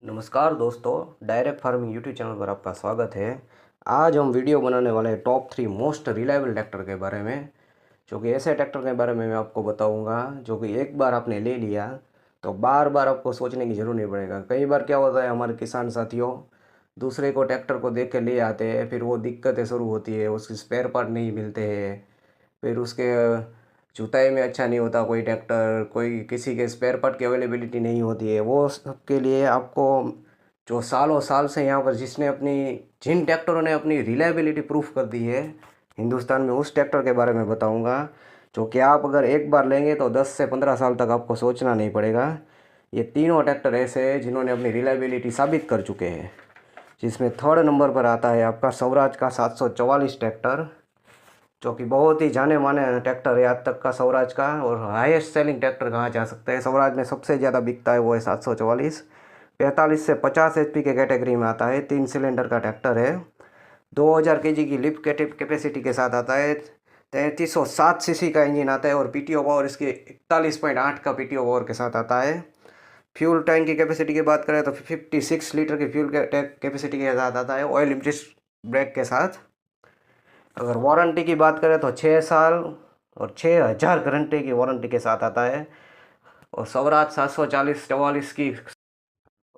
नमस्कार दोस्तों, direct farming YouTube channel पर आपका स्वागत है। आज हम वीडियो बनाने वाले हैं टॉप 3 मोस्ट रिलायबल ट्रैक्टर के बारे में, जो कि ऐसे ट्रैक्टर के बारे में मैं आपको बताऊंगा जो कि एक बार आपने ले लिया तो बार बार आपको सोचने की ज़रूरत नहीं पड़ेगा। कई बार क्या होता है, हमारे किसान साथियों दूसरे को ट्रैक्टर को देख के ले आते हैं, फिर वो दिक्कतें शुरू होती है, उसके स्पेयर पार्ट नहीं मिलते हैं, फिर उसके जुताई में अच्छा नहीं होता कोई ट्रैक्टर, कोई किसी के स्पेयर पार्ट की अवेलेबिलिटी नहीं होती है। वो सबके लिए आपको जो सालों साल से यहाँ पर जिन ट्रैक्टरों ने अपनी रिलायबिलिटी प्रूफ कर दी है हिंदुस्तान में, उस ट्रैक्टर के बारे में बताऊंगा, जो कि आप अगर एक बार लेंगे तो 10 से 15 साल तक आपको सोचना नहीं पड़ेगा। ये तीनों ट्रैक्टर ऐसे हैं जिन्होंने अपनी रिलायबिलिटी साबित कर चुके हैं, जिसमें थर्ड नंबर पर आता है आपका स्वराज का 744 ट्रैक्टर, जो कि बहुत ही जाने माने ट्रैक्टर है आज तक का स्वराज का, और हाईएस्ट सेलिंग ट्रैक्टर कहा जा सकता है। स्वराज में सबसे ज़्यादा बिकता है वो है 744, 45 से 50 एचपी के कैटेगरी में आता है। 3 सिलेंडर का ट्रैक्टर है, 2000 केजी की लिफ्ट कैपेसिटी के साथ आता है, 3307 सीसी का इंजन आता है, और पीटीओ पावर इसके 41.8 का पीटीओ पावर के साथ आता है। फ्यूल टैंक की कैपेसिटी की बात करें तो 56 लीटर की फ्यूल कैपेसिटी के साथ आता है, ऑयल इम्प्रेस ब्रेक के साथ। अगर वारंटी की बात करें तो 6 साल और 6000 घंटे की वारंटी के साथ आता है। और स्वराज 744 की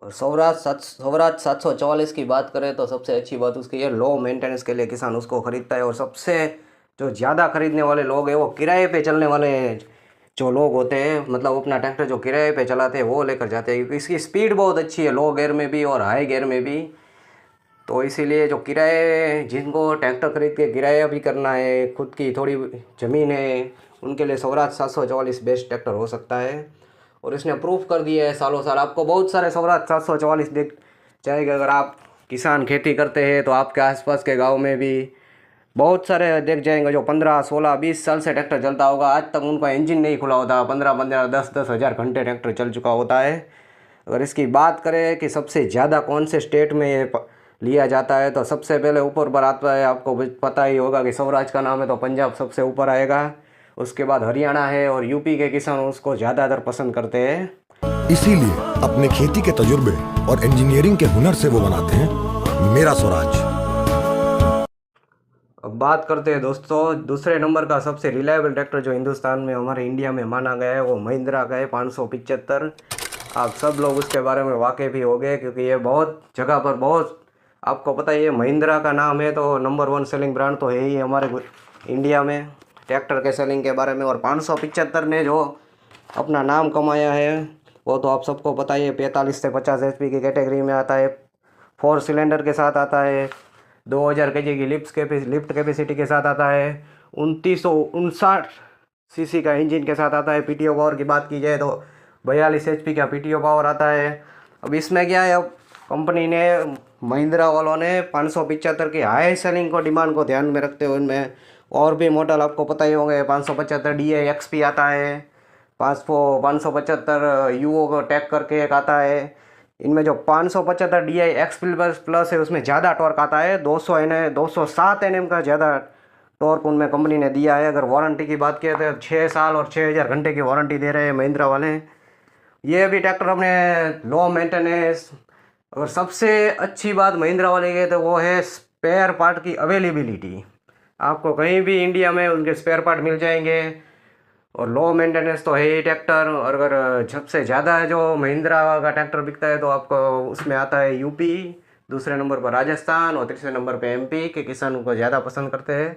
और स्वराज 744 की बात करें तो सबसे अच्छी बात उसकी ये लो मेंटेनेंस के लिए किसान उसको ख़रीदता है। और सबसे जो ज़्यादा खरीदने वाले लोग हैं वो किराए पे चलने वाले जो लोग होते हैं, मतलब अपना ट्रैक्टर जो किराए पे चलाते हैं वो लेकर जाते हैं, क्योंकि इसकी स्पीड बहुत अच्छी है, लो गियर में भी और हाई गियर में भी। तो इसीलिए जो किराए, जिनको ट्रैक्टर खरीद के किराया भी करना है, खुद की थोड़ी ज़मीन है, उनके लिए स्वराज 744 बेस्ट ट्रैक्टर हो सकता है। और इसने प्रूफ कर दिया है सालों साल। आपको बहुत सारे स्वराज 744 दिख जाएगा। अगर आप किसान खेती करते हैं तो आपके आसपास के गांव में भी बहुत सारे देख जाएंगे जो 15, 16, 20 साल से ट्रैक्टर चलता होगा, आज तक उनका इंजन नहीं खुला होता, 15-15, 10-10 हज़ार घंटे ट्रैक्टर चल चुका होता है। अगर इसकी बात करें कि सबसे ज़्यादा कौन से स्टेट में ये लिया जाता है, तो सबसे पहले ऊपर पर आता है, आपको पता ही होगा कि स्वराज का नाम है तो पंजाब सबसे ऊपर आएगा, उसके बाद हरियाणा है, और यूपी के किसान उसको ज़्यादातर पसंद करते हैं। इसीलिए अपने खेती के तजुर्बे और इंजीनियरिंग के हुनर से वो बनाते हैं मेरा स्वराज। अब बात करते हैं दोस्तों, दूसरे नंबर का सबसे रिलायबल ट्रैक्टर जो हिंदुस्तान में, हमारे इंडिया में माना गया है, वो महिंद्रा का है 575। आप सब लोग उसके बारे में वाकिफ ही हो गए, क्योंकि ये बहुत जगह पर बहुत, आपको पता ही है, महिंद्रा का नाम है तो नंबर 1 सेलिंग ब्रांड तो है ही हमारे इंडिया में ट्रैक्टर के सेलिंग के बारे में। और 575 ने जो अपना नाम कमाया है वो तो आप सबको पता ही है। 45 से 50 एचपी की कैटेगरी में आता है, 4 सिलेंडर के साथ आता है, 2000 केजी की लिफ्ट कैपेसिटी के साथ आता है, 2959 सीसी का इंजन के साथ आता है। पीटीओ पावर की बात की जाए तो 42 एचपी का पीटीओ पावर आता है। अब इसमें क्या है, अब कंपनी ने, महिंद्रा वालों ने 575 की हाई सेलिंग को, डिमांड को ध्यान में रखते हुए इनमें और भी मॉडल आपको पता ही होंगे। 575 DI XP आता है, 575 यूओ को टैग करके एक आता है। इनमें जो 575 DI XP प्लस है उसमें ज़्यादा टॉर्क आता है, 207 NM का ज़्यादा टॉर्क उनमें कंपनी ने दिया है। अगर वारंटी की बात किया तो 6 साल और 6000 घंटे की वारंटी दे रहे हैं महिंद्रा वाले। ये भी ट्रैक्टर अपने लो मेंटेनेंस, और सबसे अच्छी बात महिंद्रा वाले की तो वो है स्पेयर पार्ट की अवेलेबिलिटी। आपको कहीं भी इंडिया में उनके स्पेयर पार्ट मिल जाएंगे, और लो मेंटेनेंस तो है ही ट्रैक्टर। और अगर सबसे ज़्यादा जो महिंद्रा का ट्रैक्टर बिकता है तो आपको उसमें आता है यूपी, दूसरे नंबर पर राजस्थान, और तीसरे नंबर पे MP के किसान उनको ज़्यादा पसंद करते हैं।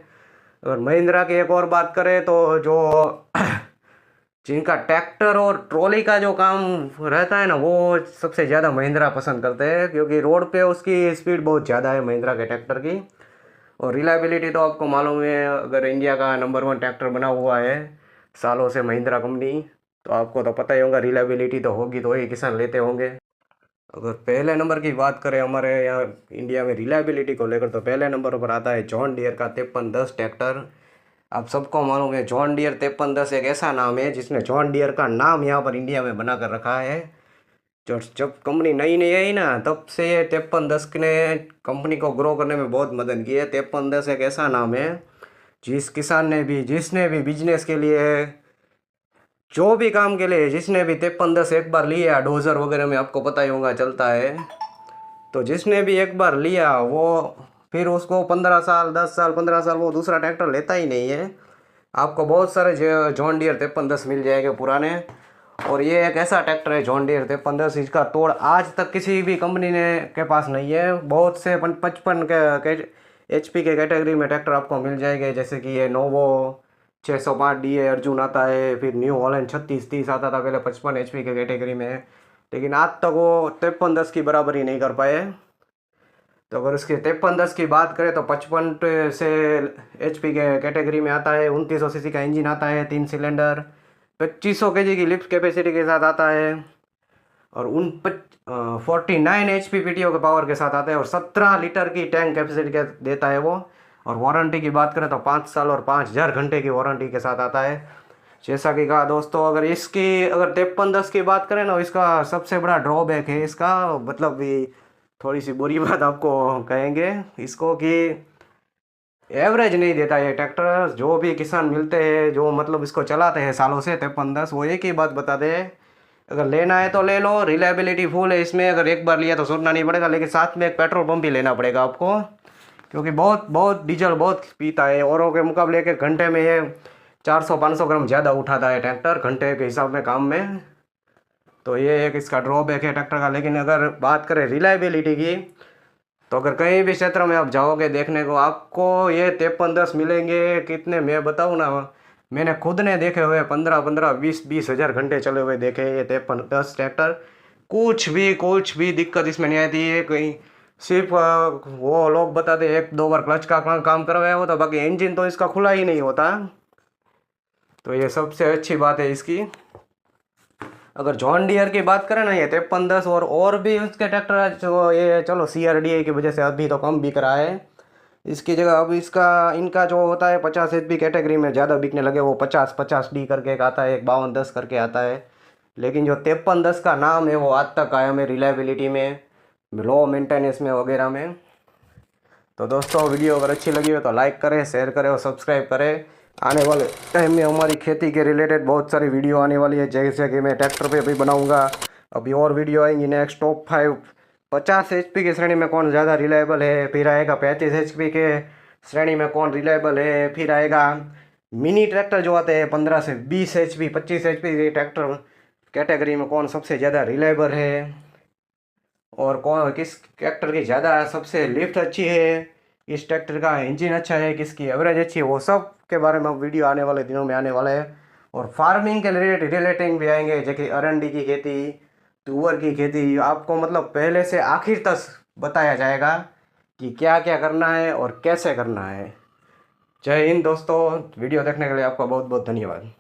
अगर महिंद्रा की एक और बात करें तो जो जिनका ट्रैक्टर और ट्रॉली का जो काम रहता है ना, वो सबसे ज़्यादा महिंद्रा पसंद करते हैं, क्योंकि रोड पे उसकी स्पीड बहुत ज़्यादा है महिंद्रा के ट्रैक्टर की। और रिलायबिलिटी तो आपको मालूम है, अगर इंडिया का नंबर 1 ट्रैक्टर बना हुआ है सालों से महिंद्रा कंपनी, तो आपको तो पता ही होगा रिलायबिलिटी तो होगी, तो ही किसान लेते होंगे। अगर पहले नंबर की बात करें हमारे यहाँ इंडिया में रिलायबिलिटी को लेकर, तो पहले नंबर पर आता है जॉन डियर का 5310 ट्रैक्टर। आप सबको मालूम है जॉन डियर 5310 एक ऐसा नाम है जिसने जॉन डियर का नाम यहाँ पर इंडिया में बना कर रखा है। जो जब कंपनी नई नई आई ना, तब से ये 5310 ने कंपनी को ग्रो करने में बहुत मदद की है। 5310 एक ऐसा नाम है जिसने भी बिजनेस के लिए जो भी काम के लिए जिसने भी 5310 एक बार लिया, डोजर वगैरह में आपको पता ही होगा चलता है, तो जिसने भी एक बार लिया वो फिर उसको 15 साल 10 साल 15 साल वो दूसरा ट्रैक्टर लेता ही नहीं है। आपको बहुत सारे जॉन डियर 5310 मिल जाएंगे पुराने। और ये एक ऐसा ट्रैक्टर है जॉन डियर 5310, इसका तोड़ आज तक किसी भी कंपनी ने के पास नहीं है। बहुत से 55 के HP के कैटेगरी में ट्रैक्टर आपको मिल जाएंगे, जैसे कि ये नोवो 605 DA अर्जुन आता है, फिर न्यू हॉलैंड 3630 आता था पहले 55 HP के कैटेगरी में, लेकिन आज तक वो 5310 की बराबरी नहीं कर पाए। तो अगर उसके 5310 की बात करें तो 55 से HP के कैटेगरी में आता है, 2900 सीसी का इंजन आता है, 3 सिलेंडर, 2500 kg की लिफ्ट कैपेसिटी के साथ आता है, और 49 HP PTO के पावर के साथ आता है, और 17 लीटर की टैंक कैपेसिटी के देता है वो। और वारंटी की बात करें तो 5 साल और 5000 घंटे की वारंटी के साथ आता है। जैसा कि कहा दोस्तों, अगर 5310 की बात करें ना, इसका सबसे बड़ा ड्रॉबैक है इसका, मतलब भी थोड़ी सी बुरी बात आपको कहेंगे इसको, कि एवरेज नहीं देता ये ट्रैक्टर। जो भी किसान मिलते हैं जो मतलब इसको चलाते हैं सालों से 5310, वो एक ही बात बताते हैं, अगर लेना है तो ले लो, रिलायबिलिटी फुल है इसमें, अगर एक बार लिया तो सोचना नहीं पड़ेगा, लेकिन साथ में एक पेट्रोल पंप भी लेना पड़ेगा आपको, क्योंकि बहुत बहुत डीजल बहुत पीता है। औरों के मुकाबले के घंटे में ये 400-500 ग्राम ज़्यादा उठाता है ट्रैक्टर घंटे के हिसाब में काम में। तो ये एक इसका ड्रॉबैक है ट्रैक्टर का। लेकिन अगर बात करें रिलायबिलिटी की, तो अगर कहीं भी क्षेत्र में आप जाओगे देखने को, आपको ये 5310 मिलेंगे कितने, मैं बताऊँ ना, मैंने खुद ने देखे हुए 15-15 20-20 हज़ार घंटे चले हुए देखे ये 5310 ट्रैक्टर। कुछ भी दिक्कत इसमें नहीं आती है कहीं। सिर्फ वो लोग बताते 1-2 बार क्लच का काम करवाया होता, बाकी इंजन तो इसका खुला ही नहीं होता। तो ये सबसे अच्छी बात है इसकी। अगर जॉन डियर की बात करें ना, ये 5310 और भी उसके ट्रैक्टर जो ये चलो CRDA की वजह से अभी तो कम बिक रहा है, इसकी जगह अब इनका जो होता है 50 HP कैटेगरी में ज़्यादा बिकने लगे। वो 50-50D करके एक आता है, एक 5210 करके आता है, लेकिन जो 5310 का नाम है वो आज तक कायम है रिलायबिलिटी में, लो मेंटेनेंस में वगैरह में। तो दोस्तों, वीडियो अगर अच्छी लगी हो तो लाइक करें, शेयर करें और सब्सक्राइब करें। आने वाले टाइम में हमारी खेती के रिलेटेड बहुत सारी वीडियो आने वाली है, जैसे कि मैं ट्रैक्टर पे भी बनाऊंगा, अभी और वीडियो आएंगी नेक्स्ट। टॉप 5 50 HP की श्रेणी में कौन ज़्यादा रिलायबल है, फिर आएगा 35 HP के श्रेणी में कौन रिलायबल है, फिर आएगा मिनी ट्रैक्टर जो आते हैं 15 से 20 HP 25 HP के ट्रैक्टर कैटेगरी में कौन सबसे ज़्यादा रिलायबल है, और कौन किस ट्रैक्टर की ज़्यादा सबसे लिफ्ट अच्छी है, किस ट्रैक्टर का इंजन अच्छा है, किसकी एवरेज अच्छी है, वो सब के बारे में वीडियो आने वाले दिनों में आने वाला है। और फार्मिंग के रिलेटिंग भी आएंगे, जैसे अरंडी की खेती, तुअर की खेती, आपको मतलब पहले से आखिर तक बताया जाएगा कि क्या क्या करना है और कैसे करना है। जय हिंद दोस्तों, वीडियो देखने के लिए आपका बहुत बहुत धन्यवाद।